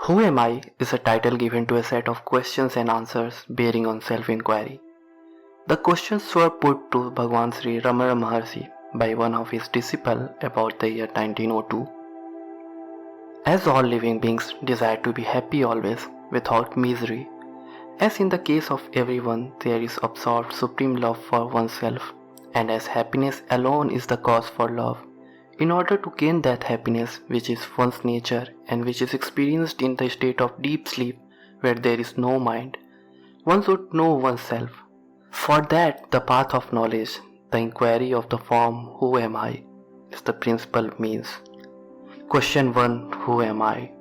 Who am I is a title given to a set of questions and answers bearing on self-inquiry. The questions were put to Bhagwan Sri Ramana Maharshi by one of his disciples about the year 1902. As all living beings desire to be happy always, without misery, as in the case of everyone there is absorbed supreme love for oneself, and as happiness alone is the cause for love, in order to gain that happiness which is one's nature and which is experienced in the state of deep sleep where there is no mind, one should know oneself. For that, the path of knowledge, the inquiry of the form who am I, is the principal means. Question 1. Who am I?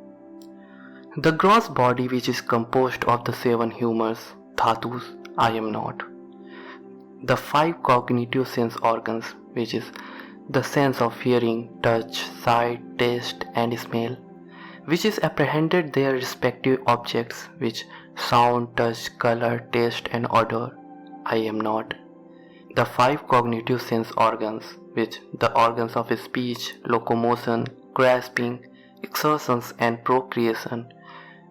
The gross body which is composed of the 7 humors, dhatus, I am not. The 5 cognitive sense organs which is the sense of hearing, touch, sight, taste and smell, which is apprehended their respective objects which sound, touch, color, taste and odor, I am not. The 5 cognitive sense organs which the organs of speech, locomotion, grasping, exertions and procreation,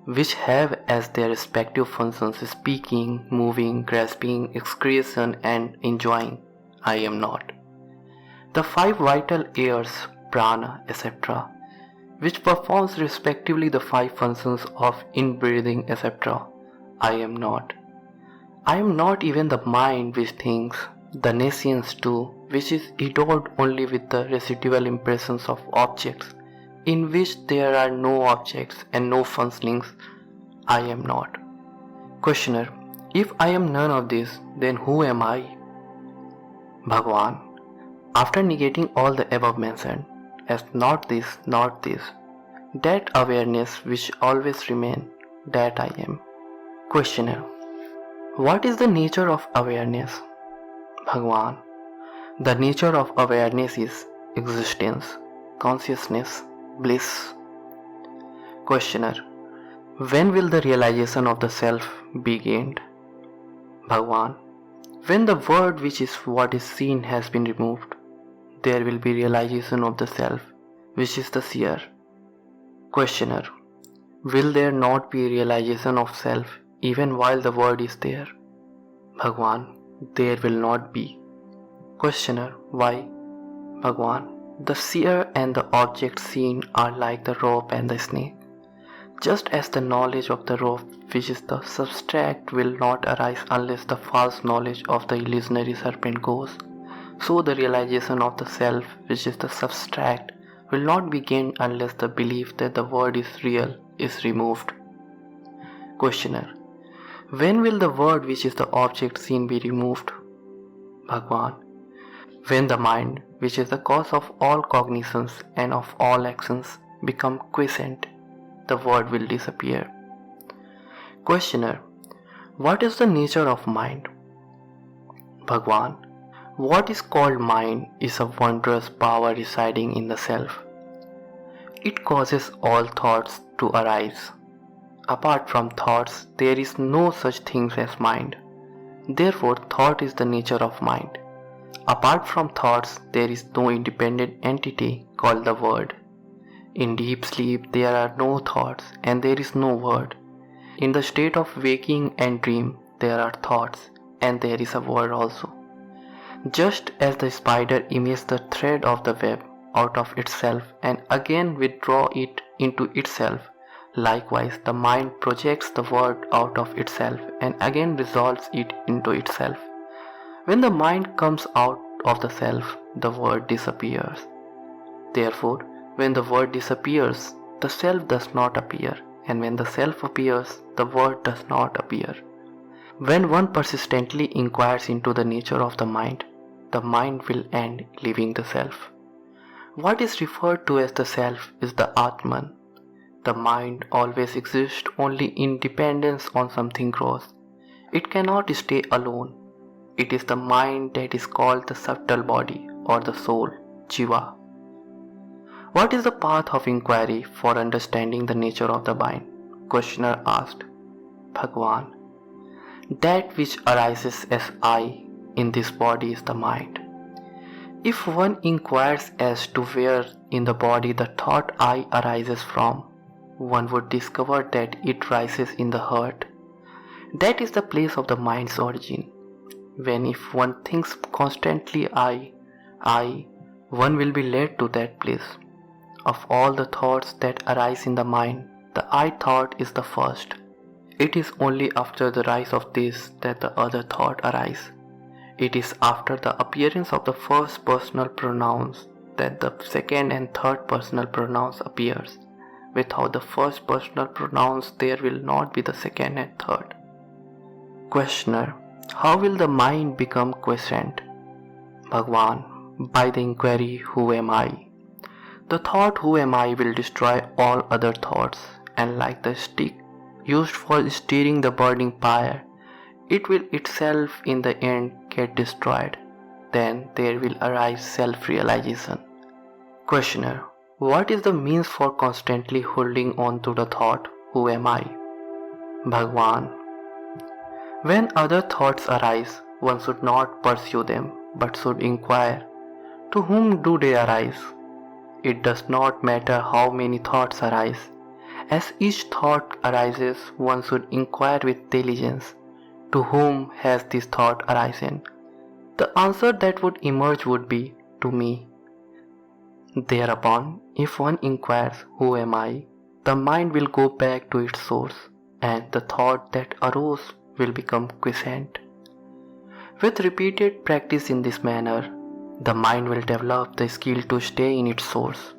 which have as their respective functions speaking, moving, grasping, excretion and enjoying, I am not. The 5 vital airs, prana, etc., which performs respectively the 5 functions of inbreathing, etc., I am not. I am not even the mind which thinks, the nescience too, which is endowed only with the residual impressions of objects, in which there are no objects and no functionings, I am not. Questioner: if I am none of these, then who am I? Bhagwan: after negating all the above mentioned, as not this, that awareness which always remain, that I am. Questioner: what is the nature of awareness? Bhagwan: the nature of awareness is existence, consciousness, bliss. Questioner: when will the realization of the self be gained? Bhagwan: when the word which is what is seen has been removed, there will be realization of the self, which is the seer. Questioner: will there not be realization of self even while the word is there? Bhagwan: there will not be. Questioner: why? Bhagwan: the seer and the object seen are like the rope and the snake. Just as the knowledge of the rope, which is the substract, will not arise unless the false knowledge of the illusionary serpent goes, so the realization of the self, which is the substract, will not be gained unless the belief that the word is real is removed. Questioner: when will the word which is the object seen be removed? Bhagwan: when the mind, which is the cause of all cognitions and of all actions, become quiescent, the word will disappear. Questioner: what is the nature of mind? Bhagwan: what is called mind is a wondrous power residing in the self. It causes all thoughts to arise. Apart from thoughts, there is no such thing as mind. Therefore, thought is the nature of mind. Apart from thoughts, there is no independent entity called the word. In deep sleep, there are no thoughts and there is no word. In the state of waking and dream, there are thoughts and there is a word also. Just as the spider emits the thread of the web out of itself and again withdraw it into itself, likewise the mind projects the word out of itself and again resolves it into itself. When the mind comes out of the self, the word disappears. Therefore, when the word disappears, the self does not appear, and when the self appears, the word does not appear. When one persistently inquires into the nature of the mind will end leaving the self. What is referred to as the self is the Atman. The mind always exists only in dependence on something gross. It cannot stay alone. It is the mind that is called the subtle body or the soul, Jiva. What is the path of inquiry for understanding the nature of the mind? Questioner asked. Bhagwan: that which arises as I in this body is the mind. If one inquires as to where in the body the thought I arises from, one would discover that it rises in the heart. That is the place of the mind's origin. When if one thinks constantly I, one will be led to that place. Of all the thoughts that arise in the mind, the I thought is the first. It is only after the rise of this that the other thought arise. It is after the appearance of the first personal pronouns that the second and third personal pronouns appears. Without the first personal pronouns there will not be the second and third. Questioner: how will the mind become quiescent? Bhagwan: by the inquiry who am I? The thought who am I will destroy all other thoughts, and like the stick used for stirring the burning pyre, it will itself in the end get destroyed. Then there will arise self-realization. Questioner: what is the means for constantly holding on to the thought, who am I? Bhagwan: when other thoughts arise, one should not pursue them, but should inquire, to whom do they arise? It does not matter how many thoughts arise. As each thought arises, one should inquire with diligence, to whom has this thought arisen? The answer that would emerge would be, to me. Thereupon, if one inquires, who am I? The mind will go back to its source, and the thought that arose will become quiescent. With repeated practice in this manner, the mind will develop the skill to stay in its source.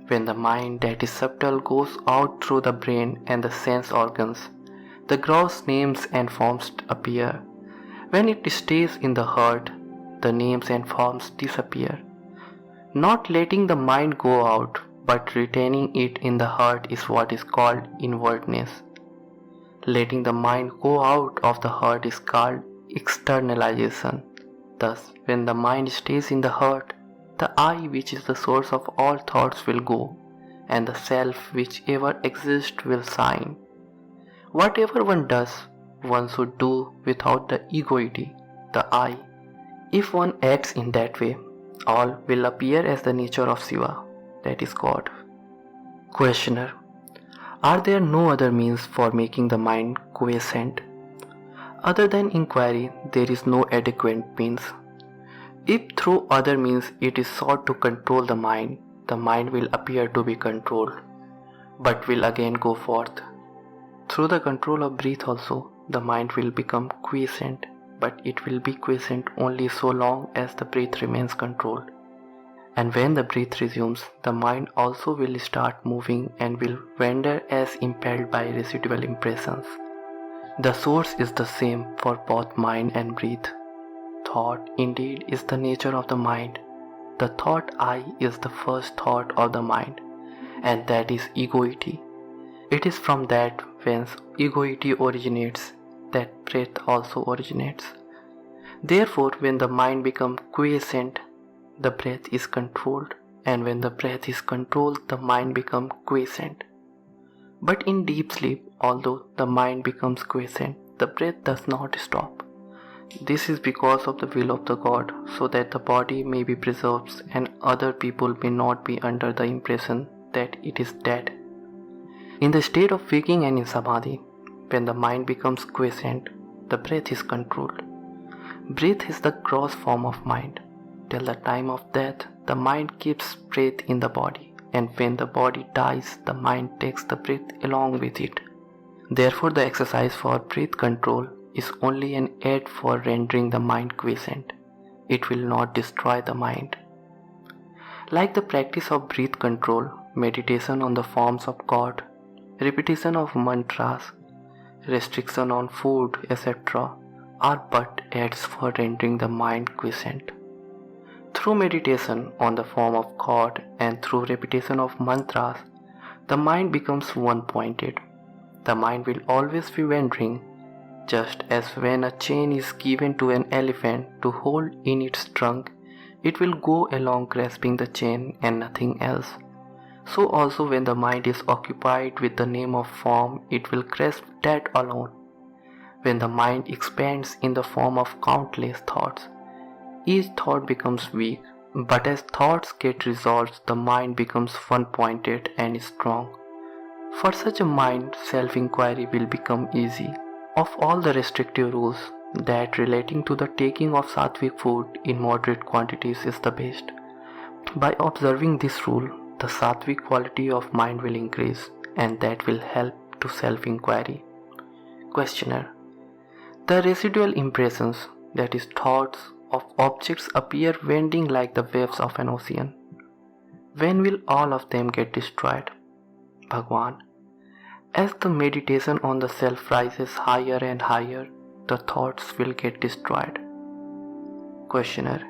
When the mind that is subtle goes out through the brain and the sense organs, the gross names and forms appear. When it stays in the heart, the names and forms disappear. Not letting the mind go out, but retaining it in the heart is what is called inwardness. Letting the mind go out of the heart is called externalization. Thus, when the mind stays in the heart, the I, which is the source of all thoughts, will go, and the self which ever exists will shine. Whatever one does, one should do without the egoity, the I. If one acts in that way, all will appear as the nature of Shiva, that is God. Questioner: are there no other means for making the mind quiescent? Other than inquiry, there is no adequate means. If through other means it is sought to control the mind will appear to be controlled, but will again go forth. Through the control of breath also, the mind will become quiescent, but it will be quiescent only so long as the breath remains controlled. And when the breath resumes, the mind also will start moving and will wander as impelled by residual impressions. The source is the same for both mind and breath. Thought indeed is the nature of the mind. The thought I is the first thought of the mind, and that is egoity. It is from that whence egoity originates that breath also originates. Therefore, when the mind becomes quiescent, the breath is controlled, and when the breath is controlled, the mind becomes quiescent. But in deep sleep, although the mind becomes quiescent, the breath does not stop. This is because of the will of the God, so that the body may be preserved and other people may not be under the impression that it is dead. In the state of waking and in samadhi, when the mind becomes quiescent, the breath is controlled. Breath is the gross form of mind. Till the time of death, the mind keeps breath in the body, and when the body dies, the mind takes the breath along with it. Therefore, the exercise for breath control is only an aid for rendering the mind quiescent. It will not destroy the mind. Like the practice of breath control, meditation on the forms of God, repetition of mantras, restriction on food, etc., are but aids for rendering the mind quiescent. Through meditation on the form of God and through repetition of mantras, the mind becomes one-pointed. The mind will always be wandering, just as when a chain is given to an elephant to hold in its trunk, it will go along grasping the chain and nothing else. So also when the mind is occupied with the name of form, it will grasp that alone. When the mind expands in the form of countless thoughts, each thought becomes weak, but as thoughts get resolved, the mind becomes one-pointed and strong. For such a mind, self-inquiry will become easy. Of all the restrictive rules, that relating to the taking of sattvic food in moderate quantities is the best. By observing this rule, the sattvic quality of mind will increase, and that will help to self-inquiry. Questioner: the residual impressions, that is thoughts, of objects appear wending like the waves of an ocean. When will all of them get destroyed? Bhagwan: as the meditation on the self rises higher and higher, the thoughts will get destroyed. Questioner: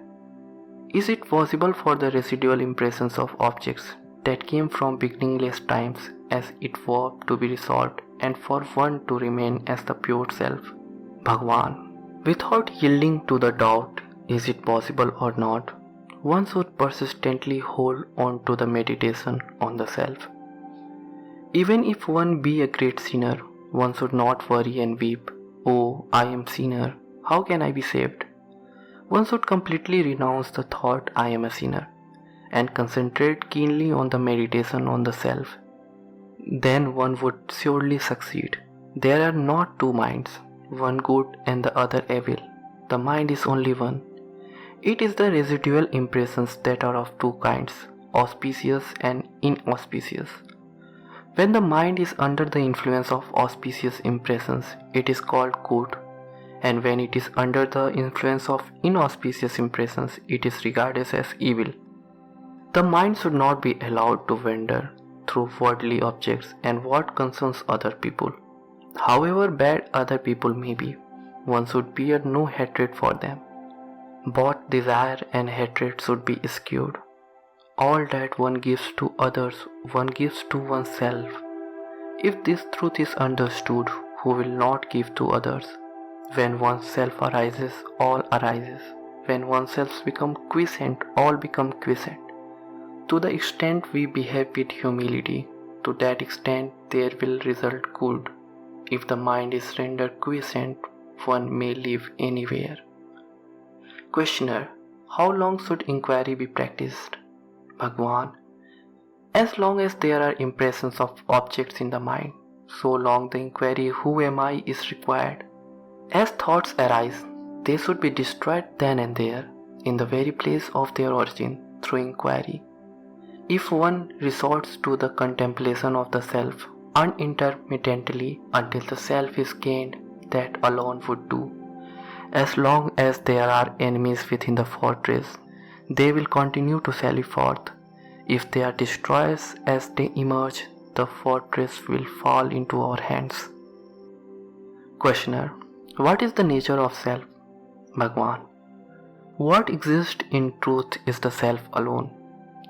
is it possible for the residual impressions of objects that came from beginningless times as it were to be resolved and for one to remain as the pure self? Bhagwan: without yielding to the doubt, is it possible or not, one should persistently hold on to the meditation on the self. Even if one be a great sinner, one should not worry and weep, "Oh, I am sinner, how can I be saved?" One should completely renounce the thought, "I am a sinner," and concentrate keenly on the meditation on the self. Then one would surely succeed. There are not two minds, one good and the other evil. The mind is only one. It is the residual impressions that are of two kinds, auspicious and inauspicious. When the mind is under the influence of auspicious impressions, it is called good, and when it is under the influence of inauspicious impressions, it is regarded as evil. The mind should not be allowed to wander through worldly objects and what concerns other people. However bad other people may be, one should bear no hatred for them. Both desire and hatred should be eschewed. All that one gives to others, one gives to oneself. If this truth is understood, who will not give to others? When oneself arises, all arises. When oneself becomes quiescent, all become quiescent. To the extent we behave with humility, to that extent there will result good. If the mind is rendered quiescent, one may live anywhere. Questioner: how long should inquiry be practiced? Bhagwan: as long as there are impressions of objects in the mind, so long the inquiry "who am I" is required. As thoughts arise, they should be destroyed then and there, in the very place of their origin, through inquiry. If one resorts to the contemplation of the self unintermittently until the self is gained, that alone would do. As long as there are enemies within the fortress, they will continue to sally forth. If they are destroyed as they emerge, the fortress will fall into our hands. Questioner: what is the nature of self? Bhagwan: what exists in truth is the self alone.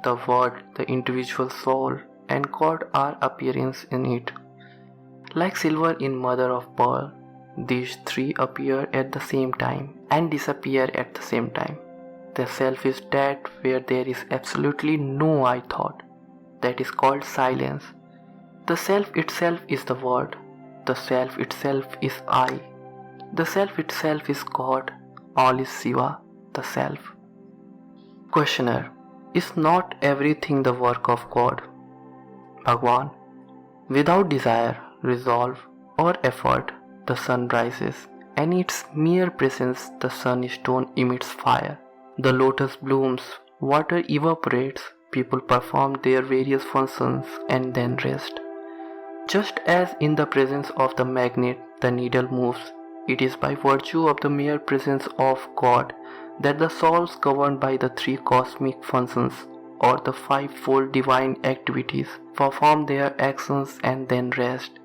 The word, the individual soul, and God are appearance in it. Like silver in mother of pearl, these three appear at the same time and disappear at the same time. The self is that where there is absolutely no I thought. That is called silence. The self itself is the word. The self itself is I. The self itself is God. All is Shiva, the self. Questioner: is not everything the work of God? Bhagwan: without desire, resolve, or effort, the sun rises, and in its mere presence the sunstone emits fire. The lotus blooms, water evaporates, people perform their various functions and then rest. Just as in the presence of the magnet the needle moves, it is by virtue of the mere presence of God that the souls governed by the three cosmic functions or the fivefold divine activities perform their actions and then rest,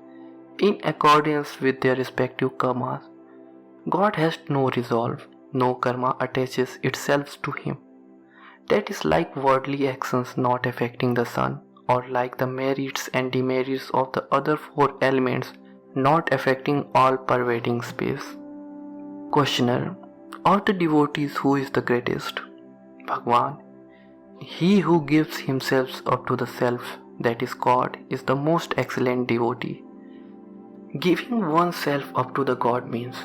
in accordance with their respective karmas. God has no resolve, no karma attaches itself to him. That is like worldly actions not affecting the sun, or like the merits and demerits of the other four elements not affecting all pervading space. Questioner: of the devotees, who is the greatest? Bhagwan: he who gives himself up to the self, that is God, is the most excellent devotee. Giving oneself up to the God means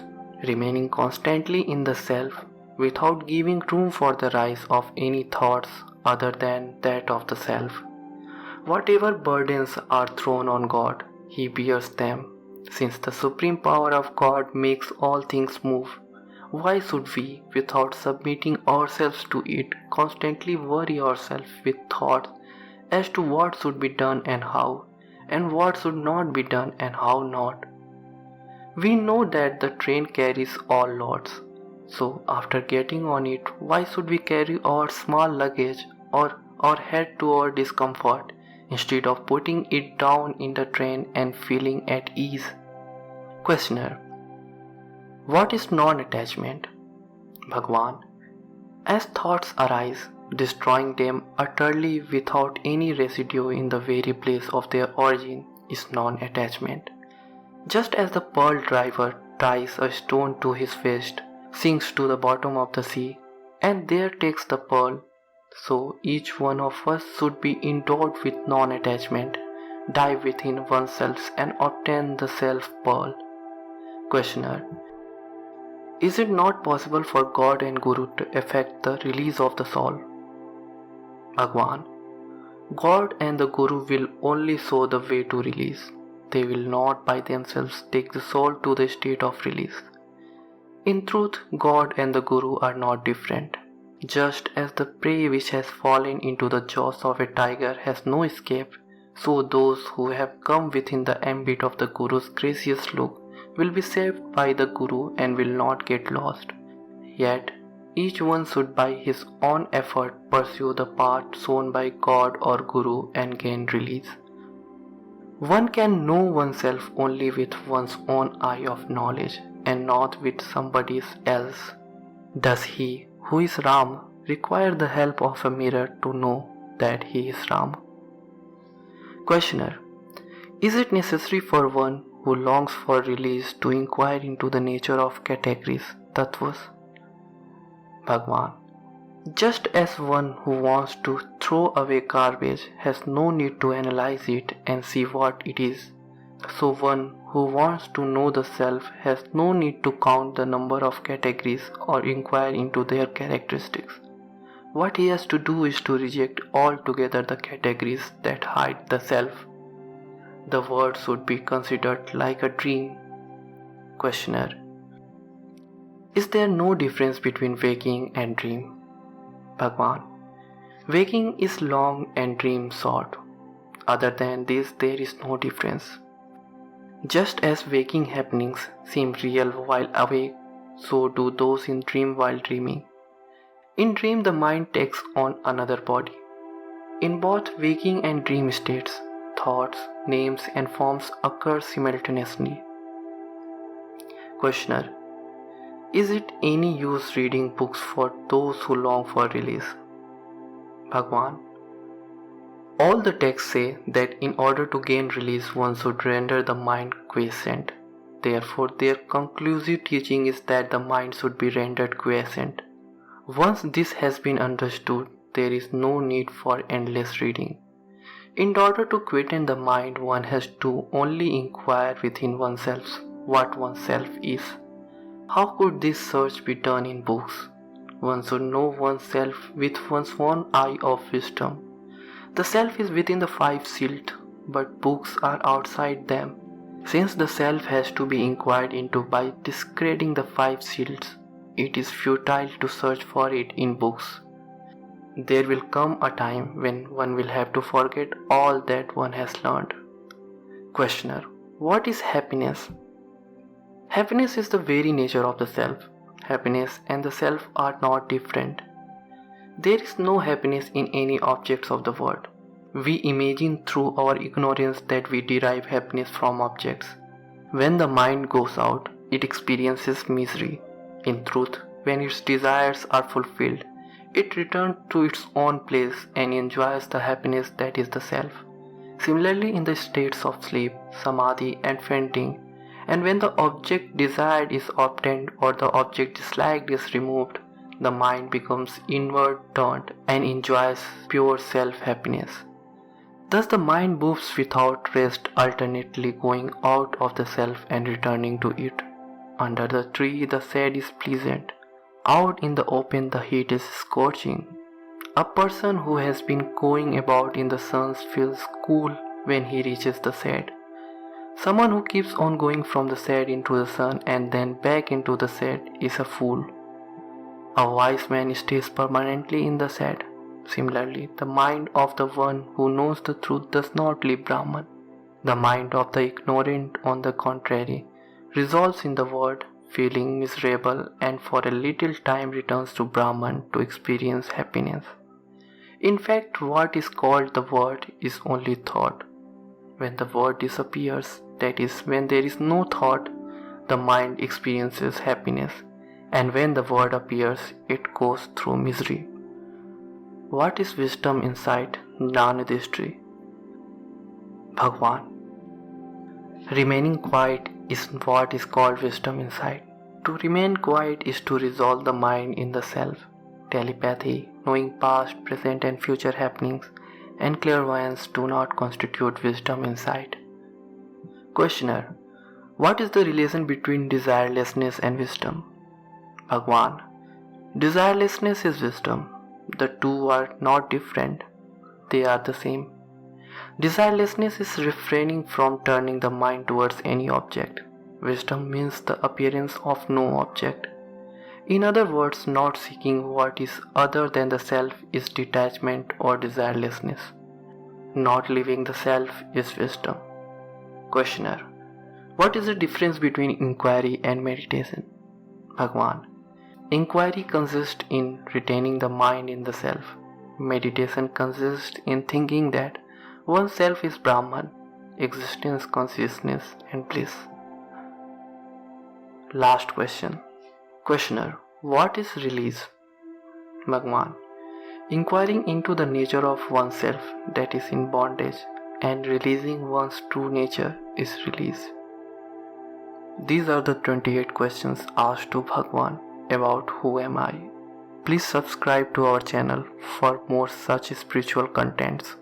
remaining constantly in the self without giving room for the rise of any thoughts other than that of the self. Whatever burdens are thrown on God, He bears them. Since the supreme power of God makes all things move, why should we, without submitting ourselves to it, constantly worry ourselves with thoughts as to what should be done and what should not be done and how not? We know that the train carries all loads, so after getting on it, why should we carry our small luggage or head to our discomfort instead of putting it down in the train and feeling at ease? Questioner: what is non-attachment? Bhagwan: as thoughts arise, destroying them utterly without any residue in the very place of their origin is non-attachment. Just as the pearl diver ties a stone to his waist, sinks to the bottom of the sea, and there takes the pearl, so each one of us should be endowed with non-attachment, dive within oneself and obtain the self-pearl. Questioner: is it not possible for God and Guru to effect the release of the soul? Bhagwan: God and the Guru will only show the way to release. They will not by themselves take the soul to the state of release. In truth, God and the Guru are not different. Just as the prey which has fallen into the jaws of a tiger has no escape, so those who have come within the ambit of the Guru's gracious look will be saved by the Guru and will not get lost. Yet, each one should by his own effort pursue the path shown by God or Guru and gain release. One can know oneself only with one's own eye of knowledge and not with somebody else. Does he, who is Ram, require the help of a mirror to know that he is Ram? Questioner: is it necessary for one who longs for release to inquire into the nature of categories, tattvas? Bhagwan: just as one who wants to throw away garbage has no need to analyze it and see what it is, so one who wants to know the self has no need to count the number of categories or inquire into their characteristics. What he has to do is to reject altogether the categories that hide the self. The world should be considered like a dream. Questioner: is there no difference between waking and dream? Bhagwan: waking is long and dream short. Other than this, there is no difference. Just as waking happenings seem real while awake, so do those in dream while dreaming. In dream, the mind takes on another body. In both waking and dream states, thoughts, names, and forms occur simultaneously. Questioner: is it any use reading books for those who long for release? Bhagwan: all the texts say that in order to gain release one should render the mind quiescent. Therefore, their conclusive teaching is that the mind should be rendered quiescent. Once this has been understood, there is no need for endless reading. In order to quieten the mind, one has to only inquire within oneself what oneself is. How could this search be done in books? One should know oneself with one's own eye of wisdom. The self is within the five seals, but books are outside them. Since the self has to be inquired into by discrediting the five seals, it is futile to search for it in books. There will come a time when one will have to forget all that one has learned. Questioner: what is happiness? Happiness is the very nature of the self. Happiness and the self are not different. There is no happiness in any objects of the world. We imagine through our ignorance that we derive happiness from objects. When the mind goes out, it experiences misery. In truth, when its desires are fulfilled, it returns to its own place and enjoys the happiness that is the self. Similarly, in the states of sleep, samadhi, and fainting, and when the object desired is obtained or the object disliked is removed, the mind becomes inward turned and enjoys pure self-happiness. Thus the mind moves without rest, alternately going out of the self and returning to it. Under the tree the shade is pleasant. Out in the open the heat is scorching. A person who has been going about in the sun feels cool when he reaches the shade. Someone who keeps on going from the shade into the sun and then back into the shade is a fool. A wise man stays permanently in the shade. Similarly, the mind of the one who knows the truth does not leave Brahman. The mind of the ignorant, on the contrary, resolves in the world, feeling miserable, and for a little time returns to Brahman to experience happiness. In fact, what is called the word is only thought. When the word disappears, that is, when there is no thought, the mind experiences happiness, and when the word appears, it goes through misery. What is wisdom insight? Jnanadrishti. Bhagwan. Remaining quiet is what is called wisdom insight. To remain quiet is to resolve the mind in the self. Telepathy, knowing past, present, and future happenings, and clairvoyance do not constitute wisdom insight. Questioner. What is the relation between desirelessness and wisdom? Bhagwan. Desirelessness is wisdom. The two are not different. They are the same. Desirelessness is refraining from turning the mind towards any object. Wisdom means the appearance of no object. In other words, not seeking what is other than the self is detachment or desirelessness. Not leaving the self is wisdom. Questioner. What is the difference between inquiry and meditation? Bhagwan. Inquiry consists in retaining the mind in the self. Meditation consists in thinking that oneself is Brahman, existence, consciousness, and bliss. Last question. Questioner. What is release? Bhagwan. Inquiring into the nature of oneself that is in bondage and releasing one's true nature is release. These are the 28 questions asked to Bhagwan about who am I. Please subscribe to our channel for more such spiritual contents.